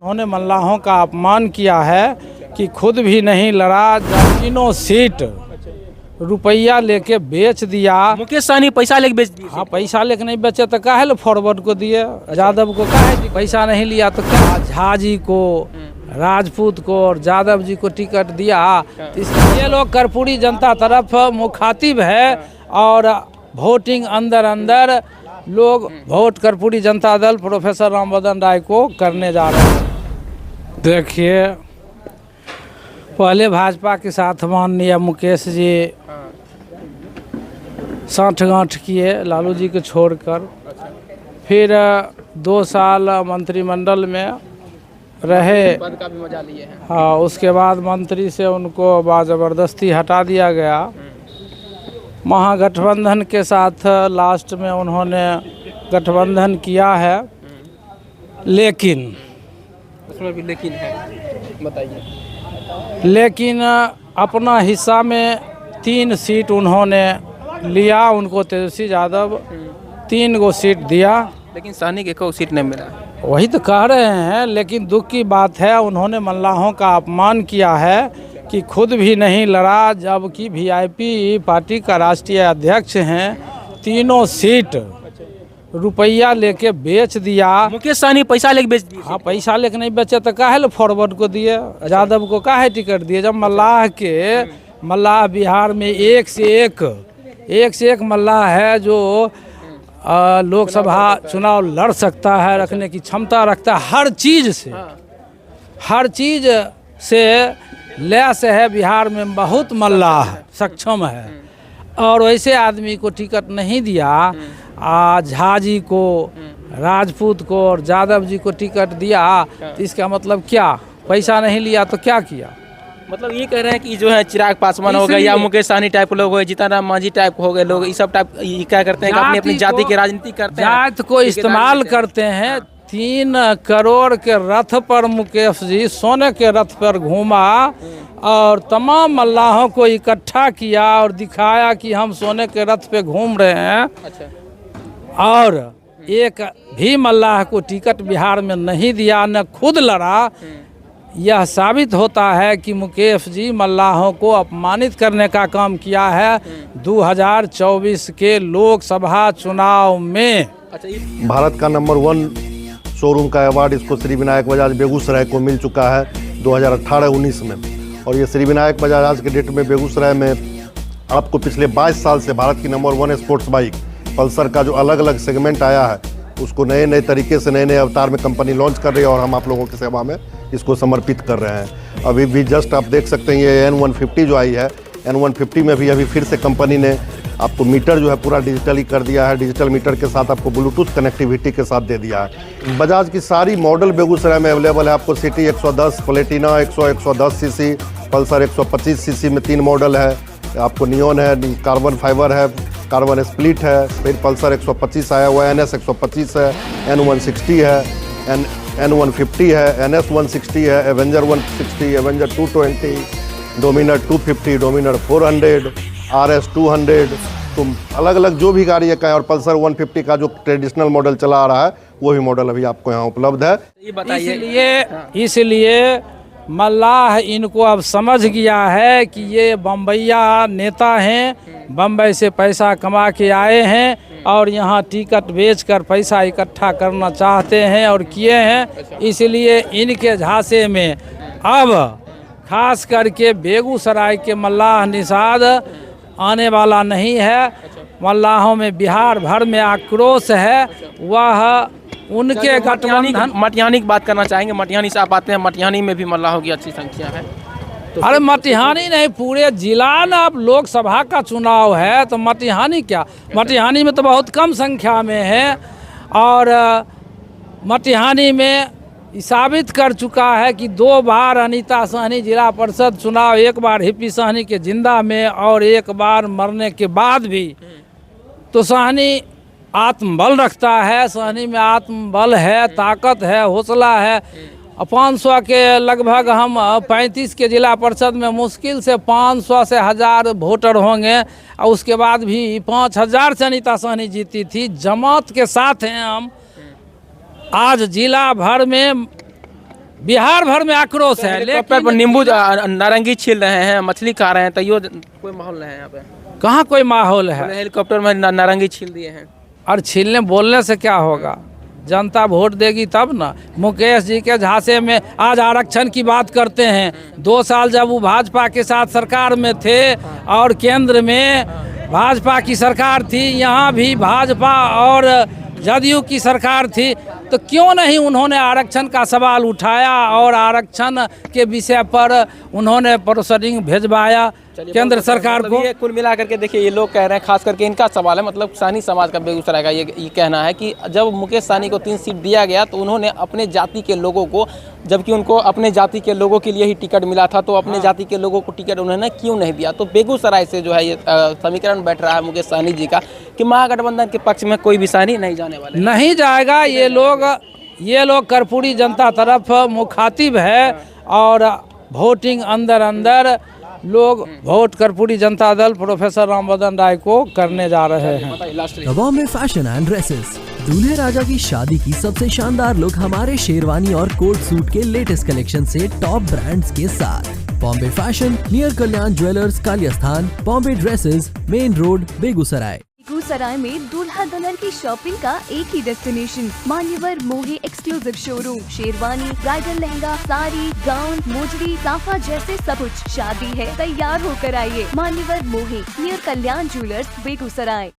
उन्होंने मल्लाहों का अपमान किया है कि खुद भी नहीं लड़ा, तीनों सीट रुपया लेके बेच दिया। मुकेश सहनी पैसा लेके बेच दिए। हाँ, पैसा लेके नहीं बेचे तो काहे फॉरवर्ड को दिए, यादव को काहे पैसा नहीं लिया तो क्या, झा जी को, राजपूत को और यादव जी को टिकट दिया। ये लोग कर्पूरी जनता तरफ मुखातिब है और वोटिंग अंदर लोग वोट कर्पूरी जनता दल प्रोफेसर रामबदन राय को करने जा रहे हैं। देखिए, पहले भाजपा के साथ माननीय मुकेश जी साठगांठ किए लालू जी को छोड़कर, फिर 2 साल मंत्रिमंडल में रहे, पद का भी मजा लिए हैं। हाँ, उसके बाद मंत्री से उनको बाज़बरदस्ती हटा दिया गया। महागठबंधन के साथ लास्ट में उन्होंने गठबंधन किया है, लेकिन उसमें भी लेकिन है, बताइए। लेकिन अपना हिस्सा में 3 सीट उन्होंने लिया, उनको तेजस्वी यादव 3 गो सीट दिया, लेकिन सहनी के को सीट नहीं मिला। वही तो कह रहे हैं। लेकिन दुख की बात है, उन्होंने मल्लाहों का अपमान किया है कि खुद भी नहीं लड़ा, जबकि वीआईपी पार्टी का राष्ट्रीय अध्यक्ष हैं। 3 सीट रुपया लेके बेच दिया। मुकेश सहनी पैसा लेके बेच दिए। हाँ, पैसा लेके नहीं बेचे तो काहे फॉरवर्ड को दिए, यादव को काहे टिकट दिए। जब मल्लाह बिहार में एक से एक मल्लाह है जो लोकसभा चुनाव लड़ सकता है, रखने की क्षमता रखता है, हर चीज से लैस है। बिहार में बहुत मल्लाह सक्षम है और वैसे आदमी को टिकट नहीं दिया। झा जी को, राजपूत को और यादव जी को टिकट दिया, तो इसका मतलब क्या, पैसा नहीं लिया तो क्या किया। मतलब ये कह रहे हैं कि जो है चिराग पासवान हो गए या मुकेश सहनी टाइप लोग हो गए, जीतन राम मांझी टाइप हो गए लोग, इस सब टाइप क्या करते हैं कि अपनी जाति की राजनीति करते हैं, जात को इस्तेमाल करते हैं। 3 करोड़ के रथ पर मुकेश जी सोने के रथ पर घूमा और तमाम मल्लाहों को इकट्ठा किया और दिखाया कि हम सोने के रथ पे घूम रहे हैं। अच्छा। और एक भी मल्लाह को टिकट बिहार में नहीं दिया, न खुद लड़ा। यह साबित होता है कि मुकेश जी मल्लाहों को अपमानित करने का काम किया है 2024 के लोकसभा चुनाव में। अच्छा, भारत का नंबर 1 शोरूम का अवार्ड इसको श्री विनायक बजाज बेगूसराय को मिल चुका है 2018-19 में। और ये श्री विनायक बजाज आज के डेट में बेगूसराय में आपको पिछले 22 साल से भारत की नंबर 1 स्पोर्ट्स बाइक पल्सर का जो अलग अलग सेगमेंट आया है, उसको नए तरीके से नए अवतार में कंपनी लॉन्च कर रही है और हम आप लोगों की सेवा में इसको समर्पित कर रहे हैं। अभी भी जस्ट आप देख सकते हैं ये N150 जो आई है, N150 में भी अभी फिर से कंपनी ने आपको मीटर जो है पूरा डिजिटली कर दिया है। डिजिटल मीटर के साथ आपको ब्लूटूथ कनेक्टिविटी के साथ दे दिया है। बजाज की सारी मॉडल बेगूसराय में अवेलेबल है। आपको city 110, Platina 110 CC, Pulsar 125 CC में 3 मॉडल है। आपको नियॉन है, कार्बन फाइबर है, कार्बन स्प्लिट है, फिर पल्सर 125 आया हुआ है, NS 125 है, N160 है, N150 है, NS 160 है, Avenger 160, Avenger 220, Dominar 250, Dominar 400, RS 200। तो अलग अलग जो भी गाड़ी का है और पल्सर 150 का जो ट्रेडिशनल मॉडल चला आ रहा है वही मॉडल अभी आपको यहाँ उपलब्ध है। ये बताइए। इसलिए मल्लाह इनको अब समझ गया है कि ये बम्बैया नेता हैं, बम्बई से पैसा कमा के आए हैं और यहाँ टिकट बेचकर पैसा इकट्ठा करना चाहते हैं और किए हैं। इसलिए इनके झांसे में अब खास करके बेगूसराय के मल्लाह निषाद आने वाला नहीं है। मल्लाहों में बिहार भर में आक्रोश है। वह उनके गठबंधन मटिहानी की बात करना चाहेंगे। मटिहानी से आप आते हैं, मटिहानी में भी मल्लाहों की अच्छी संख्या है। तो अरे मटिहानी नहीं, पूरे जिला में अब लोकसभा का चुनाव है तो मटिहानी क्या, मटिहानी में तो बहुत कम संख्या में है। और मटिहानी में साबित कर चुका है कि 2 बार अनीता सहनी जिला परिषद चुनाव, 1 बार हिप्पी सहनी के जिंदा में और 1 बार मरने के बाद भी, तो सहनी आत्मबल रखता है। सहनी में आत्मबल है, ताकत है, हौसला है। 500 के लगभग हम 35 के जिला परिषद में मुश्किल से 500 से 1000 वोटर होंगे और उसके बाद भी 5000 से अनीता सहनी जीती थी। जमात के साथ हैं हम। आज जिला भर में बिहार भर में आक्रोश है। हेलीकॉप्टर पर नींबू नारंगी छील रहे हैं, मछली खा रहे हैं, तो यो कोई माहौल नहीं है यहाँ पे। कहाँ कोई माहौल है? हेलीकॉप्टर में नारंगी छील दिए हैं। और छीलने बोलने से क्या होगा? जनता वोट देगी तब ना। मुकेश जी के झांसे में आज आरक्षण की बात करते हैं। 2 साल जब वो भाजपा के साथ सरकार में थे और केंद्र में भाजपा की सरकार थी, यहाँ भी भाजपा और जदयू की सरकार थी, तो क्यों नहीं उन्होंने आरक्षण का सवाल उठाया और आरक्षण के विषय पर उन्होंने प्रोसीडिंग भेजवाया केंद्र सरकार को। ये कुल मिला करके देखिए, ये लोग कह रहे हैं, खास करके इनका सवाल है, मतलब सानी समाज का बेगूसराय का ये कहना है कि जब मुकेश सानी को 3 सीट दिया गया तो उन्होंने अपने जाति के लोगों को, जबकि उनको अपने जाति के लोगों के लिए ही टिकट मिला था, तो अपने जाति के लोगों को टिकट उन्होंने क्यों नहीं दिया? तो बेगूसराय से जो है ये समीकरण बैठ रहा है मुकेश सानी जी का कि महागठबंधन के पक्ष में कोई भी सानी नहीं जाने वाले, नहीं जाएगा। ये लोग कर्पूरी जनता तरफ मुखातिब है और वोटिंग अंदर लोग वोट कर्पूरी जनता दल प्रोफेसर रामबदन राय को करने जा रहे हैं। बॉम्बे फैशन एंड ड्रेसेस, दूल्हे राजा की शादी की सबसे शानदार लुक हमारे शेरवानी और कोट सूट के लेटेस्ट कलेक्शन से टॉप ब्रांड्स के साथ। Bombay fashion, near Kalyan jewellers, Kaliyasthan. Bombay dresses, main road, Begusarai. Begusarai में दूल्हा दुल्हन की शॉपिंग का एक ही destination, Manyavar Mohey exclusive showroom. Sherwani, bridal lehenga, sari, gown, mojari, safa जैसे सब कुछ। शादी है, तैयार होकर आइए। मान्यवर मोहे, नियर कल्याण ज्वेलर्स, बेगूसराय।